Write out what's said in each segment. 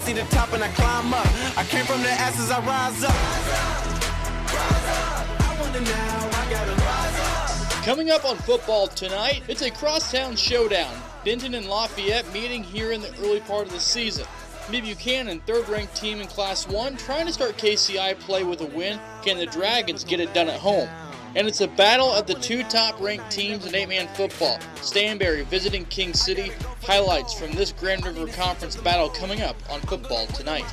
See the top and I climb up. I came from the ashes, I rise up. I wonder now, I gotta rise up. Coming up on football tonight, it's a crosstown showdown. Benton and Lafayette meeting here in the early part of the season. Mitt Buchanan, third-ranked team in Class 1, trying to start KCI play with a win. Can the Dragons get it done at home? And it's a battle of the two top-ranked teams in 8-man football. Stanberry visiting King City. Highlights from this Grand River Conference battle coming up on Football Tonight.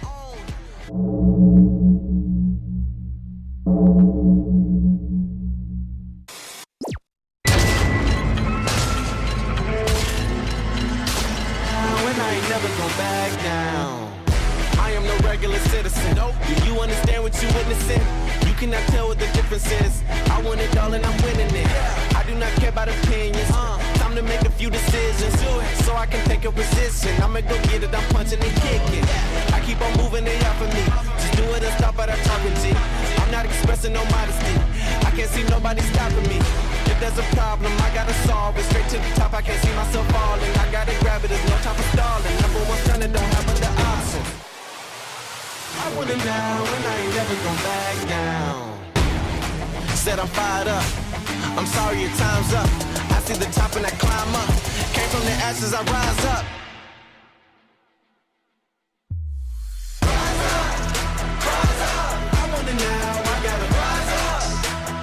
Do you understand what you're witnessing? You cannot tell what the difference is. I want it all and I'm winning it. I do not care about opinions. Time to make a few decisions so I can take a position. I'ma go get it, I'm punching and kicking. I keep on moving, they out for me. Just do it and stop at a talking G. I'm not expressing no modesty. I can't see nobody stopping me. If there's a problem, I gotta solve it. Straight to the top, I can't see myself falling. I gotta grab it, there's no time for stalling. Number one stunner, don't have other options. I want it now and I ain't never gonna back down. Said I'm fired up, I'm sorry your time's up. I see the top and I climb up. Came from the ashes, I rise up. Rise up, I want it now, I gotta rise up.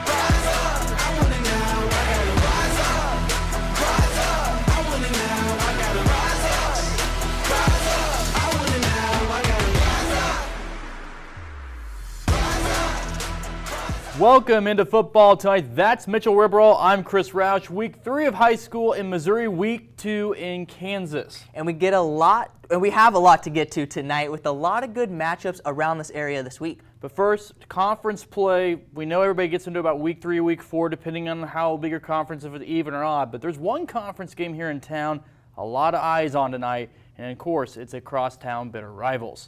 Rise up, I want it now, I gotta rise up. Rise up, I want it now, I gotta rise up. Rise up, I want it now, I gotta rise up. Welcome into Football Tonight. That's Mitchell Ribberall. I'm Chris Roush. Week 3 of high school in Missouri, week 2 in Kansas. And we have a lot to get to tonight with a lot of good matchups around this area this week. But first, conference play. We know everybody gets into about week 3, week 4, depending on how big your conference, if it's even or odd. But there's one conference game here in town, a lot of eyes on tonight, and of course, it's a crosstown bitter rivals.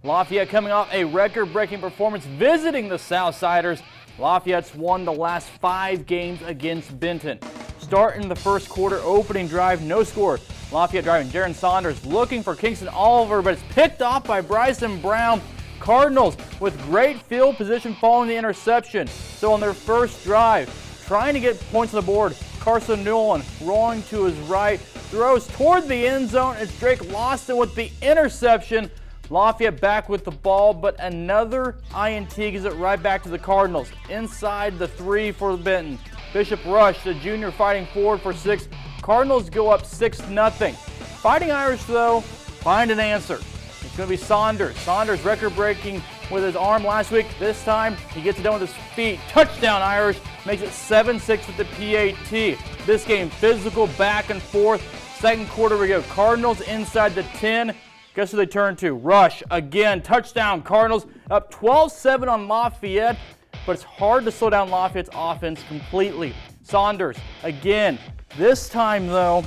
Lafayette coming off a record-breaking performance visiting the Southsiders. Lafayette's won the last 5 games against Benton. Starting the first quarter, opening drive, no score. Lafayette driving. Jaron Saunders looking for Kingston Oliver, but it's picked off by Bryson Brown. Cardinals with great field position following the interception. So on their first drive, trying to get points on the board, Carson Newland rolling to his right, throws toward the end zone. It's Drake Lawson with the interception. Lafayette back with the ball, but another INT gives it right back to the Cardinals. Inside the 3 for Benton. Bishop Rush, the junior, fighting forward for 6. Cardinals go up 6-0. Fighting Irish, though, find an answer. It's going to be Saunders. Saunders record-breaking with his arm last week. This time, he gets it done with his feet. Touchdown Irish, makes it 7-6 with the PAT. This game, physical, back and forth. Second quarter we go. Cardinals inside the 10. Guess who they turn to? Rush again. Touchdown Cardinals. Up 12-7 on Lafayette, but it's hard to slow down Lafayette's offense completely. Saunders again. This time, though,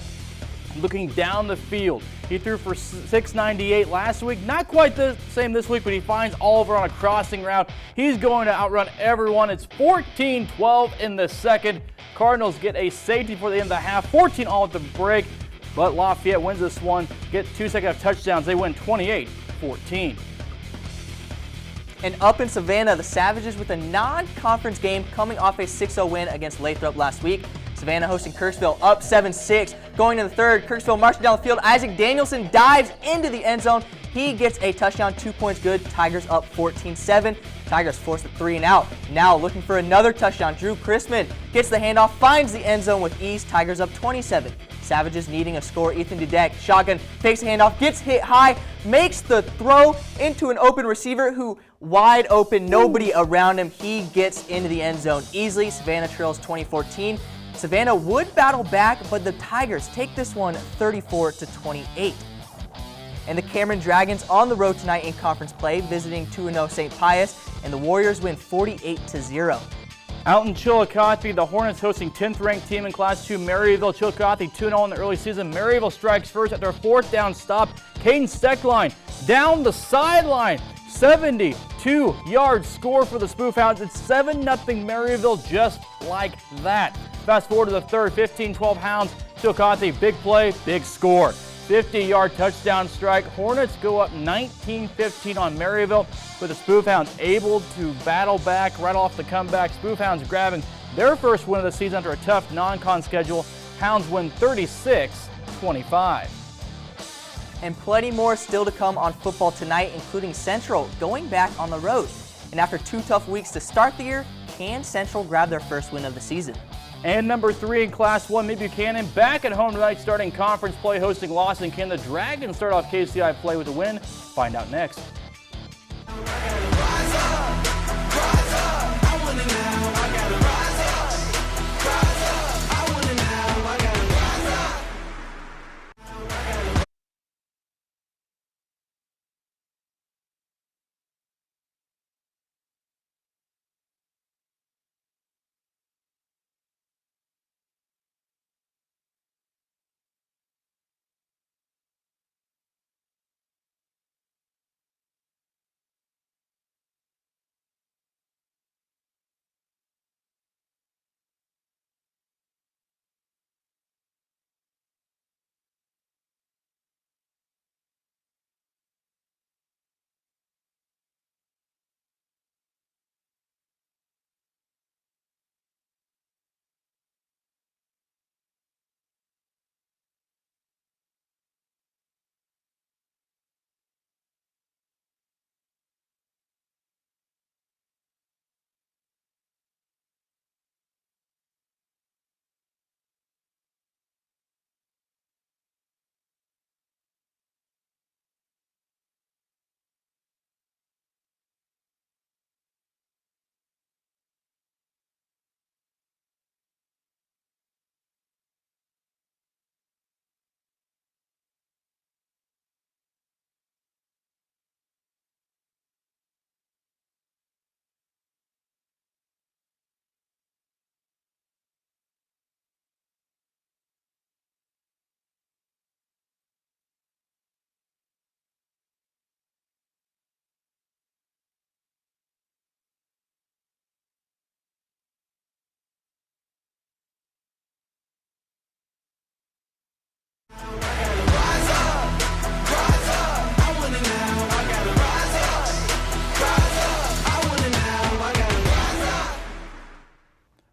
looking down the field. He threw for 698 last week. Not quite the same this week, but he finds Oliver on a crossing route. He's going to outrun everyone. It's 14-12 in the second. Cardinals get a safety for the end of the half. 14 all at the break. But Lafayette wins this one, get 2 second-half touchdowns. They win 28-14. And up in Savannah, the Savages with a non-conference game coming off a 6-0 win against Lathrop last week. Savannah hosting Kirksville up 7-6. Going to the third, Kirksville marching down the field. Isaac Danielson dives into the end zone. He gets a touchdown, 2 points good. Tigers up 14-7. Tigers forced a 3 and out. Now looking for another touchdown. Drew Chrisman gets the handoff, finds the end zone with ease. Tigers up 27. Savages needing a score. Ethan Dudek, shotgun, takes a handoff, gets hit high, makes the throw into an open receiver who wide open, nobody around him. He gets into the end zone easily. Savannah trails 2014. Savannah would battle back, but the Tigers take this one 34-28. And the Cameron Dragons on the road tonight in conference play, visiting 2-0 St. Pius, and the Warriors win 48-0. Out in Chillicothe, the Hornets hosting 10th-ranked team in Class 2, Maryville. Chillicothe 2-0 in the early season. Maryville strikes first at their 4th down stop. Caden Steckline down the sideline. 72-yard score for the Spoofhounds. It's 7-0 Maryville just like that. Fast forward to the third, 15-12 Hounds. Chillicothe, big play, big score. 50-yard touchdown strike. Hornets go up 19-15 on Maryville, with the Spoofhounds able to battle back right off the comeback. Spoofhounds grabbing their first win of the season after a tough non-con schedule. Hounds win 36-25. And plenty more still to come on football tonight, including Central going back on the road. And after 2 tough weeks to start the year, can Central grab their first win of the season? And number 3 in Class 1, Mid Buchanan back at home tonight, starting conference play, hosting Lawson. Can the Dragons start off KCI play with a win? Find out next.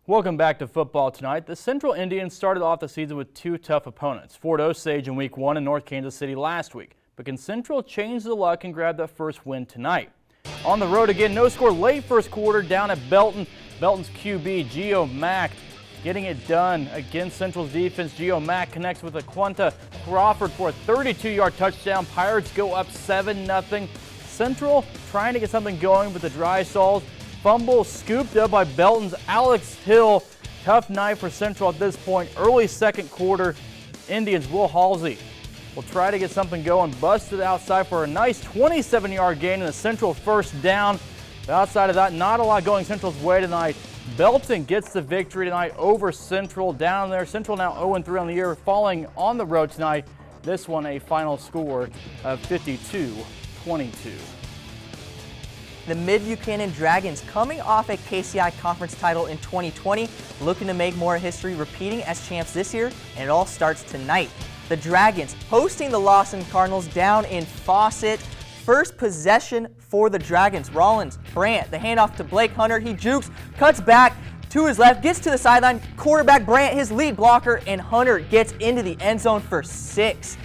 Welcome back to football tonight. The Central Indians started off the season with 2 tough opponents, Fort Osage in week 1 and North Kansas City last week. But can Central change the luck and grab that first win tonight? On the road again, no score late first quarter down at Belton. Belton's QB, Geo Mack, getting it done against Central's defense. Geo Mack connects with Aquanta Crawford for a 32-yard touchdown. Pirates go up 7-0. Central trying to get something going with the Dry Sauls. Fumble scooped up by Belton's Alex Hill. Tough night for Central at this point. Early second quarter, Indians, Will Halsey will try to get something going. Busted outside for a nice 27-yard gain and a Central first down. But outside of that, not a lot going Central's way tonight. Belton gets the victory tonight over Central down there. Central now 0-3 on the year, falling on the road tonight. This one a final score of 52-22. The Mid Buchanan Dragons, coming off a KCI conference title in 2020, looking to make more history, repeating as champs this year, and it all starts tonight. The Dragons hosting the Lawson Cardinals down in Fawcett. First possession for the Dragons. Rollins, Brandt, the handoff to Blake Hunter. He jukes, cuts back to his left, gets to the sideline. Quarterback Brandt, his lead blocker, and Hunter gets into the end zone for 6.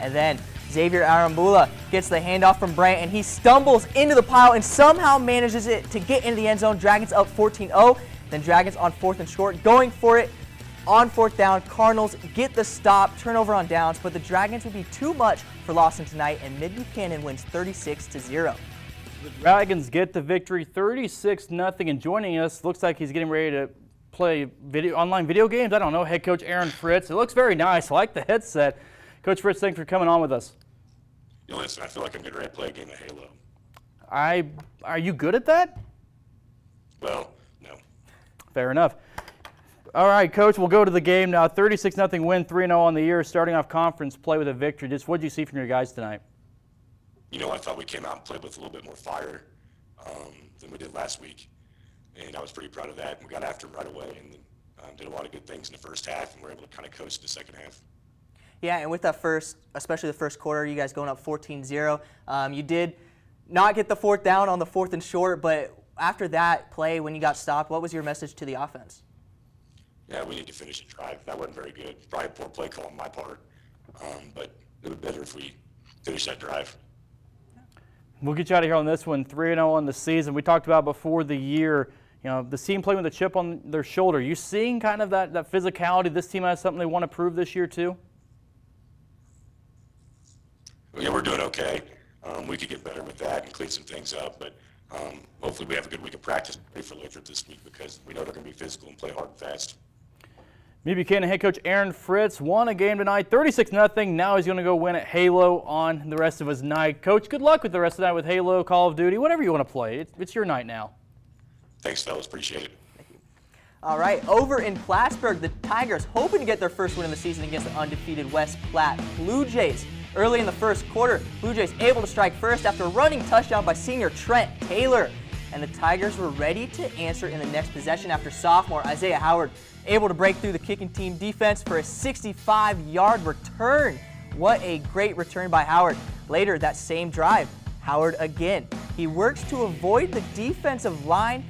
And then Xavier Arambula gets the handoff from Brandt, and he stumbles into the pile and somehow manages it to get into the end zone. Dragons up 14-0. Then Dragons on 4th and short, going for it on 4th down. Cardinals get the stop, turnover on downs, but the Dragons would be too much for Lawson tonight, and Mid Buchanan wins 36-0. The Dragons get the victory 36-0, and joining us, looks like he's getting ready to play online video games. I don't know, head coach Aaron Fritz. It looks very nice. I like the headset. Coach Fritz, thanks for coming on with us. You know, listen, I feel like I'm getting ready to play a game of Halo. Are you good at that? Well, no. Fair enough. All right, Coach, we'll go to the game now. 36-0 win, 3-0 on the year, starting off conference play with a victory. Just what did you see from your guys tonight? You know, I thought we came out and played with a little bit more fire than we did last week, and I was pretty proud of that. We got after them right away and did a lot of good things in the first half, and were able to kind of coast the second half. Yeah, and with that first, especially the first quarter, you guys going up 14-0. You did not get the fourth down on the 4th and short, but after that play, when you got stopped, what was your message to the offense? Yeah, we need to finish the drive. That wasn't very good. Probably a poor play call on my part, but it would be better if we finish that drive. We'll get you out of here on this one. 3-0 on the season. We talked about before the year, the team playing with a chip on their shoulder. You seeing kind of that physicality? This team has something they want to prove this year too? Yeah, we're doing okay. We could get better with that and clean some things up, but hopefully we have a good week of practice ready for Lathrop this week because we know they're going to be physical and play hard and fast. Meade Buchanan head coach Aaron Fritz won a game tonight, 36-0. Now he's going to go win at Halo on the rest of his night. Coach, good luck with the rest of the night with Halo, Call of Duty, whatever you want to play. It's your night now. Thanks, fellas. Appreciate it. All right, over in Plattsburgh, the Tigers hoping to get their first win of the season against the undefeated West Platte Blue Jays. Early in the first quarter, Blue Jays able to strike first after a running touchdown by senior Trent Taylor. And the Tigers were ready to answer in the next possession after sophomore Isaiah Howard able to break through the kicking team defense for a 65-yard return. What a great return by Howard. Later that same drive, Howard again. He works to avoid the defensive line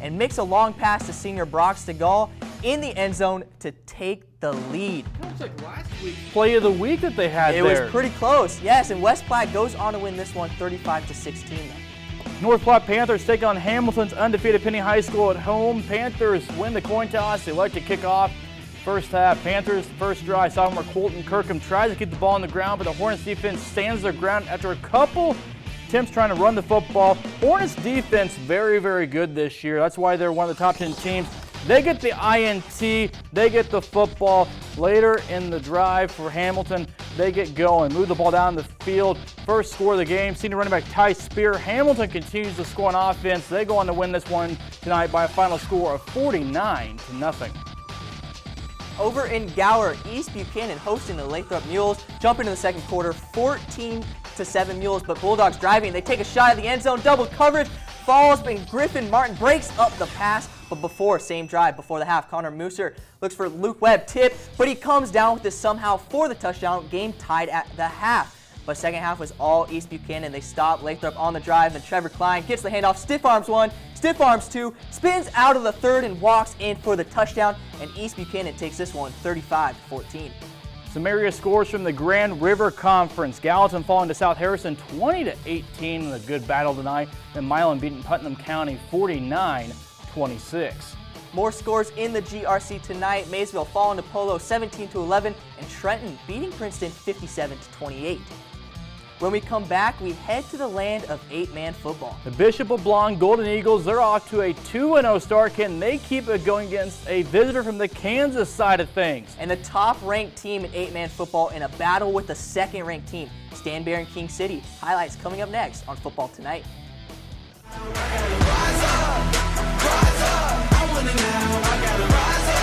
and makes a long pass to senior Brock Stegall in the end zone to take the lead. Looks like last week's play of the week that they had It there. was pretty close, yes, and West Platte goes on to win this one 35-16 though. North Platte Panthers take on Hamilton's undefeated Penny High School at home. Panthers win the coin toss. They like to kick off first half. Panthers first drive. Sophomore Colton Kirkham tries to keep the ball on the ground, but the Hornets defense stands their ground after a couple attempts trying to run the football. Hornets defense very, very good this year. That's why they're one of the top 10 teams. They get the INT. They get the football. Later in the drive for Hamilton, they get going. Move the ball down the field. First score of the game. Senior running back Ty Spear. Hamilton continues to score on offense. They go on to win this one tonight by a final score of 49-0. Over in Gower, East Buchanan hosting the Lathrop Mules. Jump into the second quarter, 14-7 Mules, but Bulldogs driving. They take a shot at the end zone, double coverage, falls, and Griffin Martin breaks up the pass. But before the half, Connor Mooser looks for Luke Webb tip, but he comes down with this somehow for the touchdown. Game tied at the half. But second half was all East Buchanan. They stop Lathrop on the drive, and Trevor Klein gets the handoff. Stiff arms one, stiff arms two, spins out of the third and walks in for the touchdown. And East Buchanan takes this one 35-14. Some area scores from the Grand River Conference. Gallatin falling to South Harrison 20-18 in a good battle tonight. Then Milan beating Putnam County 49-26. More scores in the GRC tonight. Maysville falling to Polo 17-11, and Trenton beating Princeton 57-28. When we come back, we head to the land of 8-man football. The Bishop of Blonde Golden Eagles, they're off to a 2-0 start. Can they keep it going against a visitor from the Kansas side of things? And the top-ranked team in 8-man football in a battle with the second-ranked team, Stanberry and King City. Highlights coming up next on Football Tonight. Rise up, I want it now. I gotta rise up.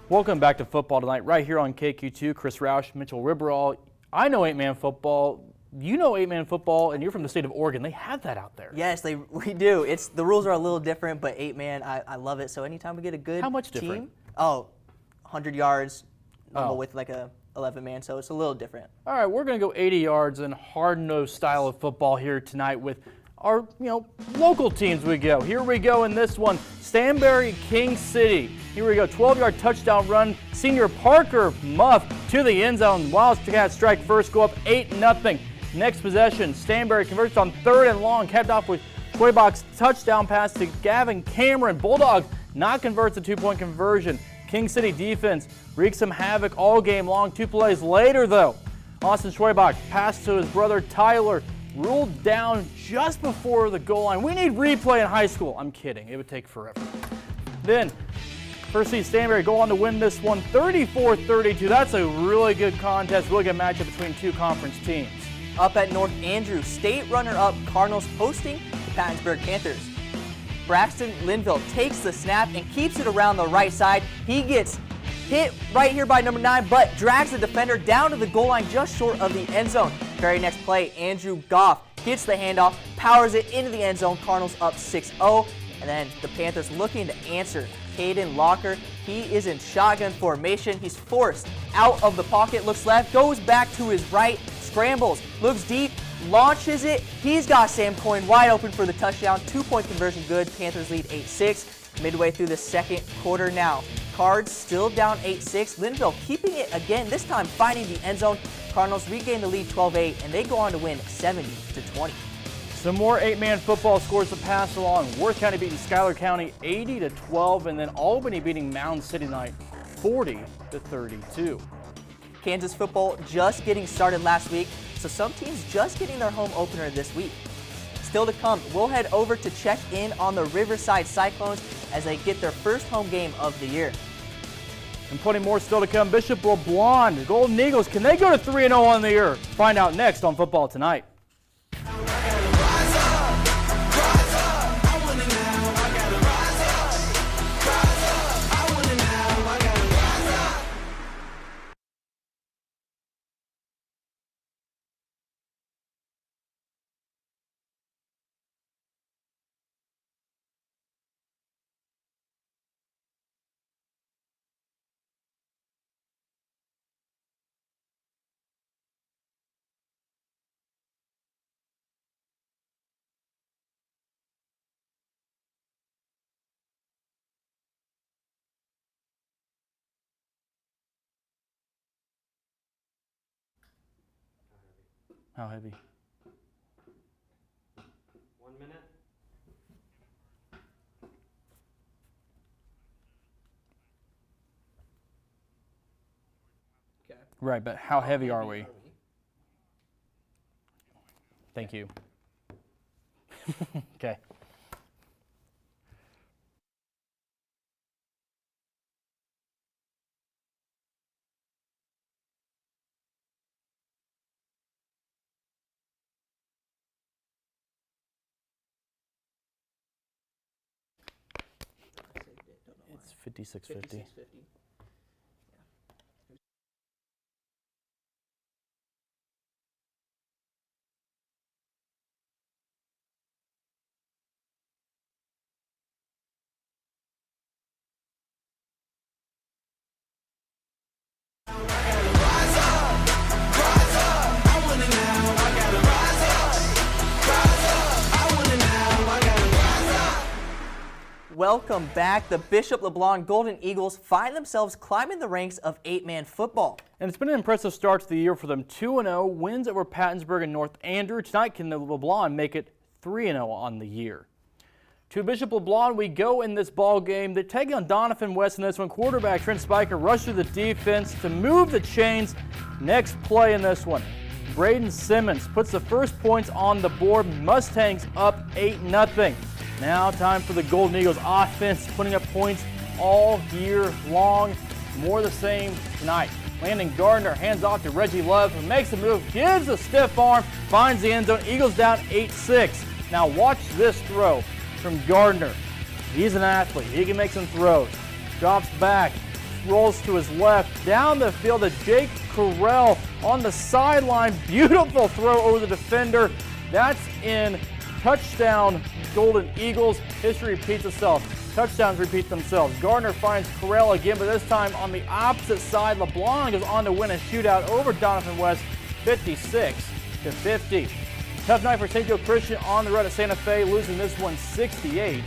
Welcome back to Football Tonight, right here on KQ2. Chris Roush, Mitchell Riberall. I know 8-man football. You know 8-man football, and you're from the state of Oregon. They have that out there. Yes, we do. The rules are a little different, but 8-man, I love it. So anytime we get a good How much team, different? 100 yards Oh. with like a 11-man, so it's a little different. All right, we're going to go 80 yards in hard-nosed style of football here tonight with our, local teams we go. Here we go in this one, Stanberry, King City. Here we go, 12-yard touchdown run. Senior Parker Muff to the end zone. Wildcats strike first, go up 8-0. Next possession, Stanberry converts on 3rd and long, capped off with Quaybox touchdown pass to Gavin Cameron. Bulldogs not converts a 2-point conversion. King City defense wreaks some havoc all game long. 2 plays later, though, Austin Schwabach passed to his brother Tyler, ruled down just before the goal line. We need replay in high school. I'm kidding. It would take forever. Then, First Seed Stanberry go on to win this one 34-32. That's a really good contest, really good matchup between two conference teams. Up at North Andrew, state runner-up Cardinals hosting the Pattonsburg Panthers. Braxton Linville takes the snap and keeps it around the right side. He gets hit right here by number 9, but drags the defender down to the goal line just short of the end zone. Very next play, Andrew Goff gets the handoff, powers it into the end zone. Cardinals up 6-0. And then the Panthers looking to answer. Caden Locker, he is in shotgun formation. He's forced out of the pocket, looks left, goes back to his right, scrambles, looks deep, launches it. He's got Sam Coyne wide open for the touchdown. 2-point conversion good. Panthers lead 8-6. Midway through the second quarter now. Cards still down 8-6. Linville keeping it again, this time finding the end zone. Cardinals regain the lead 12-8, and they go on to win 70-20. Some more 8-man football scores to pass along. Worth County beating Schuyler County 80-12, and then Albany beating Mound City Knight 40-32. Kansas football just getting started last week, so some teams just getting their home opener this week. Still to come, we'll head over to check in on the Riverside Cyclones as they get their first home game of the year. And plenty more still to come. Bishop LeBlond, the Golden Eagles, can they go to 3-0 on the year? Find out next on Football Tonight. How heavy? 1 minute. Okay. Right, but how heavy are we? Thank you. Okay. It's 56.50. Welcome back. The Bishop LeBlond Golden Eagles find themselves climbing the ranks of 8-man football. And it's been an impressive start to the year for them. 2-0, wins over Pattonsburg and North Andrew. Tonight, can the LeBlond make it 3-0 on the year? To Bishop LeBlond we go in this ball game. They're taking on Donovan West in this one. Quarterback Trent Spiker rushed through the defense to move the chains. Next play in this one, Braden Simmons puts the first points on the board. Mustangs up 8-0. Now time for the Golden Eagles offense, putting up points all year long. More of the same tonight. Landon Gardner hands off to Reggie Love, who makes a move, gives a stiff arm, finds the end zone. Eagles down 8-6. Now watch this throw from Gardner. He's an athlete. He can make some throws. Drops back, rolls to his left, down the field to Jake Correll on the sideline. Beautiful throw over the defender. That's in. Touchdown, Golden Eagles. History repeats itself. Touchdowns repeat themselves. Gardner finds Correll again, but this time on the opposite side. LeBlanc goes on to win a shootout over Donovan West, 56-50. Tough night for St. Joe Christian on the road at Santa Fe, losing this one 68-18.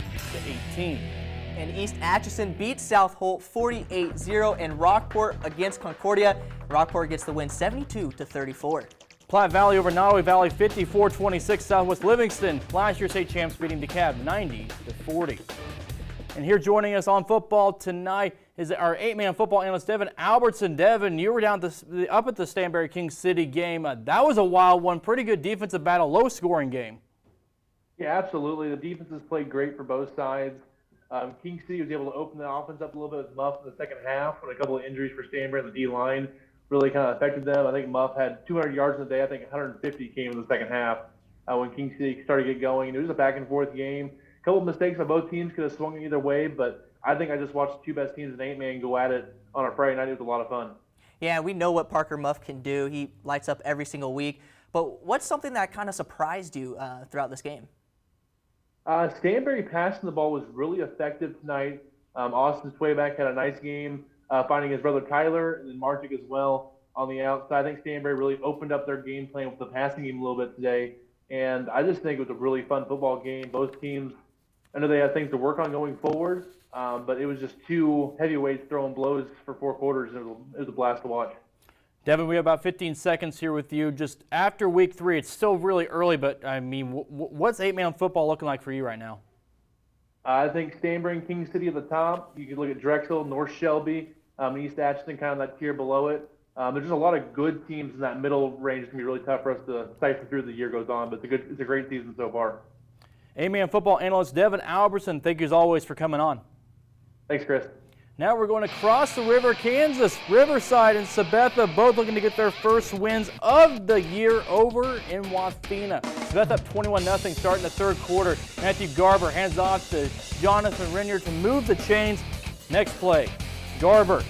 And East Atchison beats South Holt 48-0, and Rockport against Concordia. Rockport gets the win 72-34. Platte Valley over Nottoway Valley 54-26. Southwest Livingston, last year's state champs, beating DeKalb 90-40. And here joining us on football tonight is our 8-man football analyst, Devin Albertson. Devin, you were down up at the Stanberry King City game. That was a wild one. Pretty good defensive battle, low-scoring game. Yeah, absolutely. The defenses played great for both sides. King City was able to open the offense up a little bit with Muff in the second half, when a couple of injuries for Stanberry on the D-line really kind of affected them. I think Muff had 200 yards in the day. I think 150 came in the second half when King City started to get going. It was a back-and-forth game. A couple of mistakes by both teams could have swung either way, but I think I just watched the two best teams in 8-man go at it on a Friday night. It was a lot of fun. Yeah, we know what Parker Muff can do. He lights up every single week. But what's something that kind of surprised you throughout this game? Stanberry passing the ball was really effective tonight. Austin Swayback had a nice game, finding his brother Tyler and then Martic as well on the outside. I think Stanberry really opened up their game plan with the passing game a little bit today. And I just think it was a really fun football game. Both teams, I know they had things to work on going forward, but it was just two heavyweights throwing blows for 4 quarters. It was a blast to watch. Devin, we have about 15 seconds here with you. Just after week 3, it's still really early, but I mean, what's 8-man football looking like for you right now? I think Stanberry and King City at the top. You can look at Drexel, North Shelby, East Atchison, kind of that tier below it. There's just a lot of good teams in that middle range. It's going to be really tough for us to cipher through as the year goes on, but it's a great season so far. 8-man football analyst Devin Albertson, thank you as always for coming on. Thanks, Chris. Now we're going across the river, Kansas. Riverside and Sabetha both looking to get their first wins of the year over in Wathena. Sabetha up 21-0 starting the third quarter. Matthew Garber hands off to Jonathan Renier to move the chains. Next play, Garber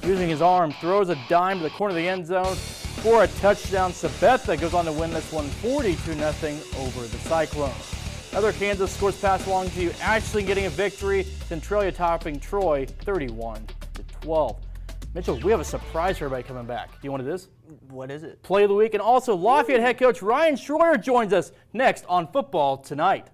using his arm throws a dime to the corner of the end zone for a touchdown. Sabetha goes on to win this one 42-0 over the Cyclones. Other Kansas scores pass along to Ashland getting a victory. Centralia topping Troy 31-12. Mitchell, we have a surprise for everybody coming back. Do you want this? What is it? Play of the week, and also Lafayette head coach Ryan Schroyer joins us next on Football Tonight.